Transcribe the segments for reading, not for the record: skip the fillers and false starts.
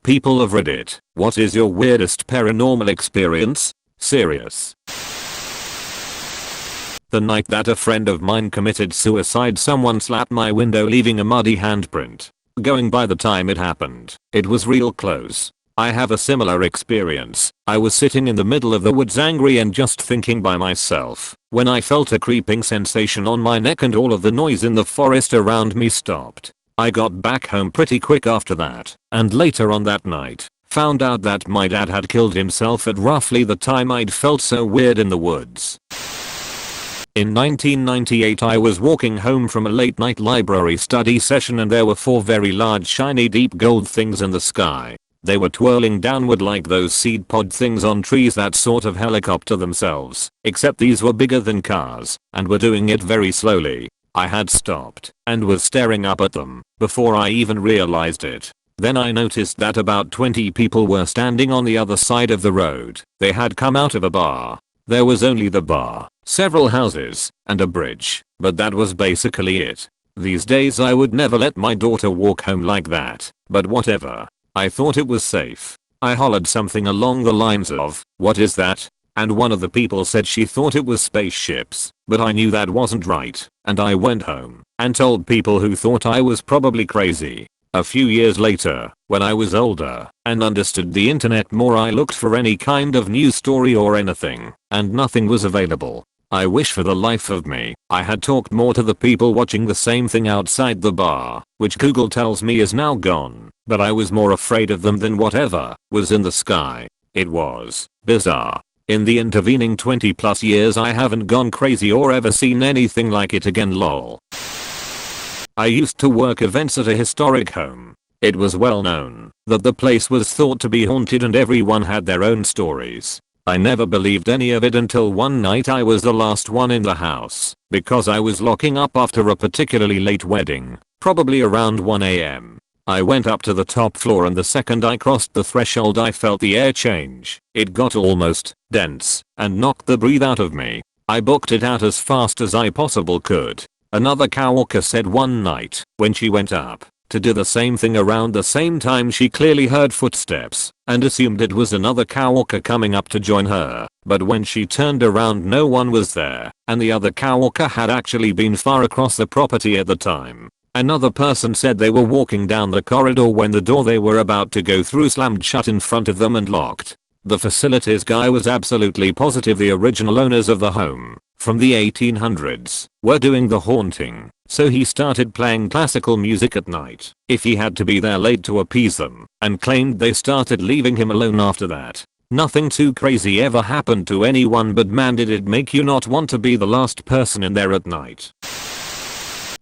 People of Reddit, what is your weirdest paranormal experience? Serious. The night that a friend of mine committed suicide, someone slapped my window leaving a muddy handprint. Going by the time it happened, it was real close. I have a similar experience. I was sitting in the middle of the woods angry and just thinking by myself when I felt a creeping sensation on my neck and all of the noise in the forest around me stopped. I got back home pretty quick after that, and later on that night, found out that my dad had killed himself at roughly the time I'd felt so weird in the woods. In 1998 I was walking home from a late night library study session and there were 4 very large shiny deep gold things in the sky. They were twirling downward like those seed pod things on trees that sort of helicopter themselves, except these were bigger than cars and were doing it very slowly. I had stopped and was staring up at them before I even realized it. Then I noticed that about 20 people were standing on the other side of the road. They had come out of a bar. There was only the bar, several houses, and a bridge, but that was basically it. These days I would never let my daughter walk home like that, but whatever. I thought it was safe. I hollered something along the lines of, "What is that?" And one of the people said she thought it was spaceships, but I knew that wasn't right, and I went home and told people who thought I was probably crazy. A few years later, when I was older and understood the internet more, I looked for any kind of news story or anything, and nothing was available. I wish for the life of me I had talked more to the people watching the same thing outside the bar, which Google tells me is now gone, but I was more afraid of them than whatever was in the sky. It was bizarre. In the intervening 20 plus years I haven't gone crazy or ever seen anything like it again, lol. I used to work events at a historic home. It was well known that the place was thought to be haunted and everyone had their own stories. I never believed any of it until one night I was the last one in the house because I was locking up after a particularly late wedding, probably around 1 AM. I went up to the top floor and the second I crossed the threshold I felt the air change. It got almost dense and knocked the breath out of me. I booked it out as fast as I possibly could. Another coworker said one night when she went up to do the same thing around the same time she clearly heard footsteps and assumed it was another coworker coming up to join her, but when she turned around no one was there and the other coworker had actually been far across the property at the time. Another person said they were walking down the corridor when the door they were about to go through slammed shut in front of them and locked. The facilities guy was absolutely positive the original owners of the home, from the 1800s, were doing the haunting, so he started playing classical music at night if he had to be there late to appease them, and claimed they started leaving him alone after that. Nothing too crazy ever happened to anyone, but man did it make you not want to be the last person in there at night.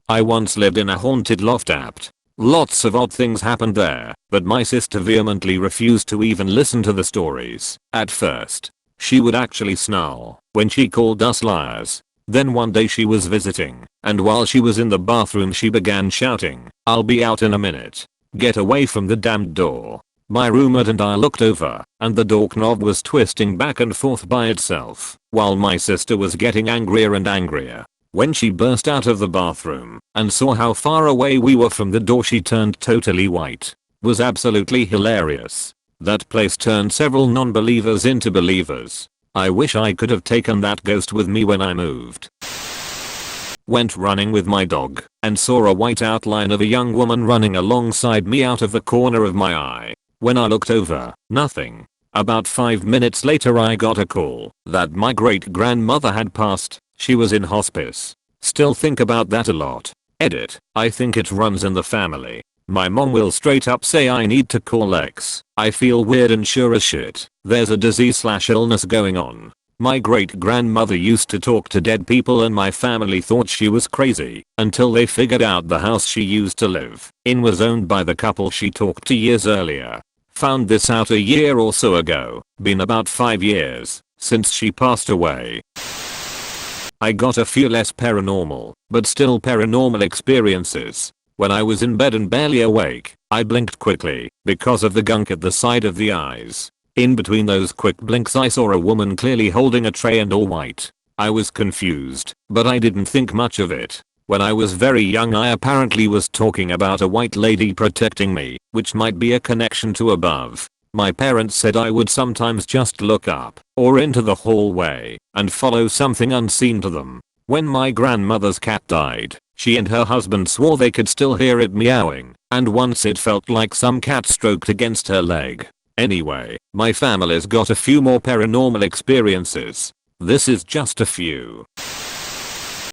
I once lived in a haunted loft apt. Lots of odd things happened there, but my sister vehemently refused to even listen to the stories. At first, she would actually snarl when she called us liars. Then one day she was visiting, and while she was in the bathroom she began shouting, "I'll be out in a minute. Get away from the damned door." My roommate and I looked over, and the door knob was twisting back and forth by itself, while my sister was getting angrier and angrier. When she burst out of the bathroom and saw how far away we were from the door, she turned totally white. It was absolutely hilarious. That place turned several non-believers into believers. I wish I could have taken that ghost with me when I moved. Went running with my dog and saw a white outline of a young woman running alongside me out of the corner of my eye. When I looked over, nothing. About 5 minutes later I got a call that my great-grandmother had passed. She was in hospice. Still think about that a lot. Edit. I think it runs in the family. My mom will straight up say I need to call X. I feel weird and sure as shit there's a disease/illness going on. My great-grandmother used to talk to dead people and my family thought she was crazy until they figured out the house she used to live in was owned by the couple she talked to years earlier. Found this out a year or so ago. Been about 5 years since she passed away. I got a few less paranormal, but still paranormal experiences. When I was in bed and barely awake, I blinked quickly because of the gunk at the side of the eyes. In between those quick blinks I saw a woman clearly holding a tray and all white. I was confused, but I didn't think much of it. When I was very young I apparently was talking about a white lady protecting me, which might be a connection to above. My parents said I would sometimes just look up or into the hallway and follow something unseen to them. When my grandmother's cat died, she and her husband swore they could still hear it meowing, and once it felt like some cat stroked against her leg. Anyway, my family's got a few more paranormal experiences. This is just a few.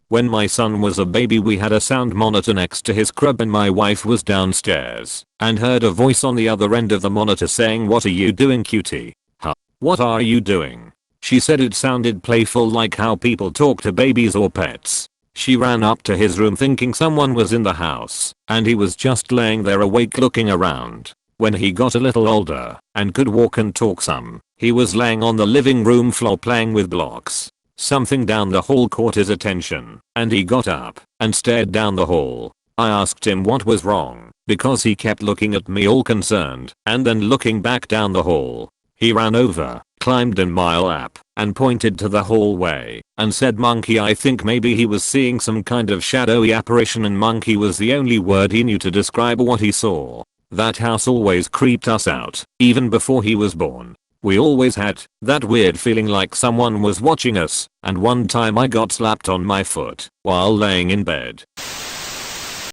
When my son was a baby we had a sound monitor next to his crib and my wife was downstairs and heard a voice on the other end of the monitor saying, "What are you doing, cutie? Huh? What are you doing?" She said it sounded playful like how people talk to babies or pets. She ran up to his room thinking someone was in the house and he was just laying there awake looking around. When he got a little older and could walk and talk some, he was laying on the living room floor playing with blocks. Something down the hall caught his attention, and he got up and stared down the hall. I asked him what was wrong, because he kept looking at me all concerned, and then looking back down the hall. He ran over, climbed in my lap, and pointed to the hallway, and said monkey. I think maybe he was seeing some kind of shadowy apparition and monkey was the only word he knew to describe what he saw. That house always creeped us out, even before he was born. We always had that weird feeling like someone was watching us, and one time I got slapped on my foot while laying in bed.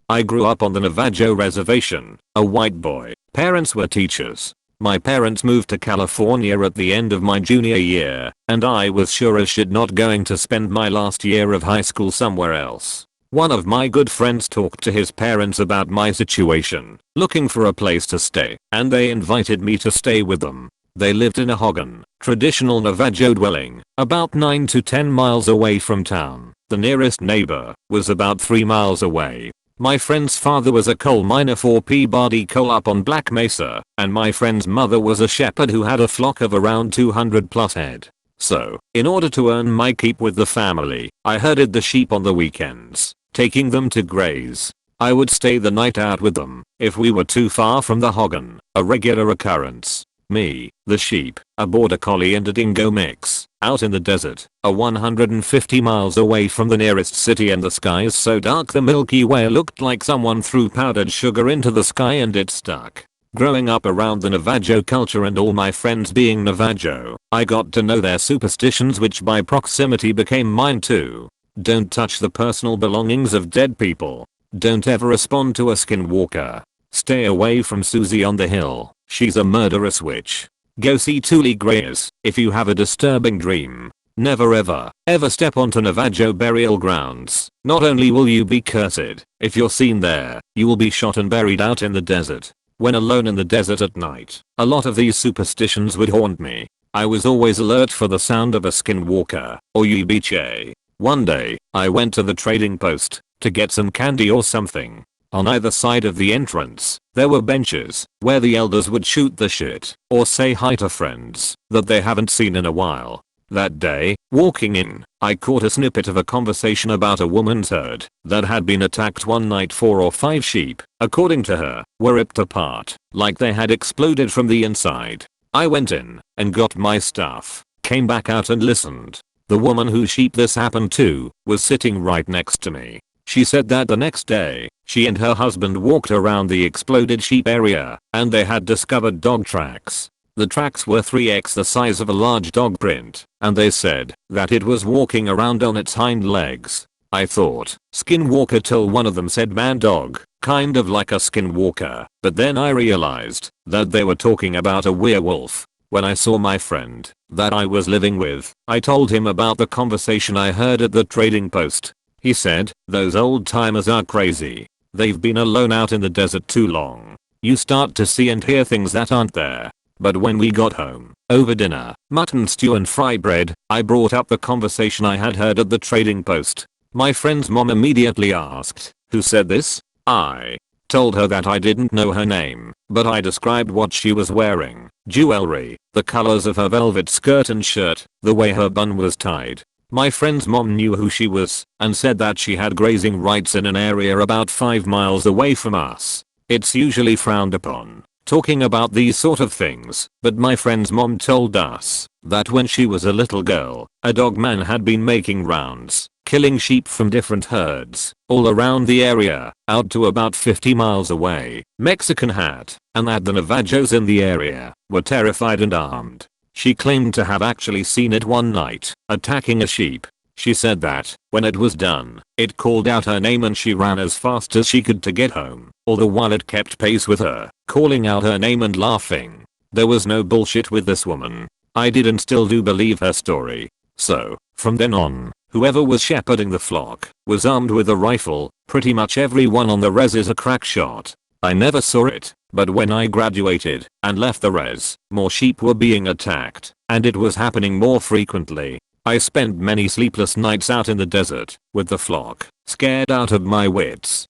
I grew up on the Navajo reservation, a white boy. Parents were teachers. My parents moved to California at the end of my junior year, and I was sure as shit not going to spend my last year of high school somewhere else. One of my good friends talked to his parents about my situation, looking for a place to stay, and they invited me to stay with them. They lived in a hogan, traditional Navajo dwelling, about 9 to 10 miles away from town. The nearest neighbor was about 3 miles away. My friend's father was a coal miner for Peabody Coal up on Black Mesa, and my friend's mother was a shepherd who had a flock of around 200 plus head. So, in order to earn my keep with the family, I herded the sheep on the weekends, taking them to graze. I would stay the night out with them if we were too far from the hogan, a regular occurrence. Me, the sheep, a border collie and a dingo mix, out in the desert, 150 miles away from the nearest city, and the skies so dark the Milky Way looked like someone threw powdered sugar into the sky and it stuck. Growing up around the Navajo culture and all my friends being Navajo, I got to know their superstitions, which by proximity became mine too. Don't touch the personal belongings of dead people. Don't ever respond to a skinwalker. Stay away from Susie on the hill. She's a murderous witch. Go see Tule Grayers if you have a disturbing dream. Never ever step onto Navajo burial grounds. Not only will you be cursed, if you're seen there, you will be shot and buried out in the desert. When alone in the desert at night, a lot of these superstitions would haunt me. I was always alert for the sound of a skinwalker or yibiche. One day, I went to the trading post to get some candy or something. On either side of the entrance, there were benches where the elders would shoot the shit or say hi to friends that they haven't seen in a while. That day, walking in, I caught a snippet of a conversation about a woman's herd that had been attacked one night. 4 or 5 sheep, according to her, were ripped apart like they had exploded from the inside. I went in and got my stuff, came back out and listened. The woman whose sheep this happened to was sitting right next to me. She said that the next day, she and her husband walked around the exploded sheep area and they had discovered dog tracks. The tracks were 3x the size of a large dog print, and they said that it was walking around on its hind legs. I thought skinwalker till one of them said man dog, kind of like a skinwalker, but then I realized that they were talking about a werewolf. When I saw my friend that I was living with, I told him about the conversation I heard at the trading post. He said, "Those old timers are crazy. They've been alone out in the desert too long. You start to see and hear things that aren't there." But when we got home, over dinner, mutton stew and fry bread, I brought up the conversation I had heard at the trading post. My friend's mom immediately asked, "Who said this?" I told her that I didn't know her name, but I described what she was wearing, jewelry, the colors of her velvet skirt and shirt, the way her bun was tied. My friend's mom knew who she was and said that she had grazing rights in an area about 5 miles away from us. It's usually frowned upon talking about these sort of things, but my friend's mom told us that when she was a little girl, a dog man had been making rounds, killing sheep from different herds, all around the area, out to about 50 miles away. Mexican hat, and that the Navajos in the area were terrified and armed. She claimed to have actually seen it one night, attacking a sheep. She said that, when it was done, it called out her name and she ran as fast as she could to get home, all the while it kept pace with her, calling out her name and laughing. There was no bullshit with this woman. I did and still do believe her story. So, from then on, whoever was shepherding the flock was armed with a rifle. Pretty much everyone on the res is a crack shot. I never saw it, but when I graduated and left the res, more sheep were being attacked, and it was happening more frequently. I spent many sleepless nights out in the desert with the flock, scared out of my wits.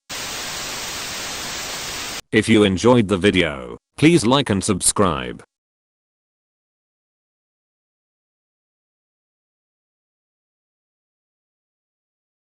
If you enjoyed the video, please like and subscribe.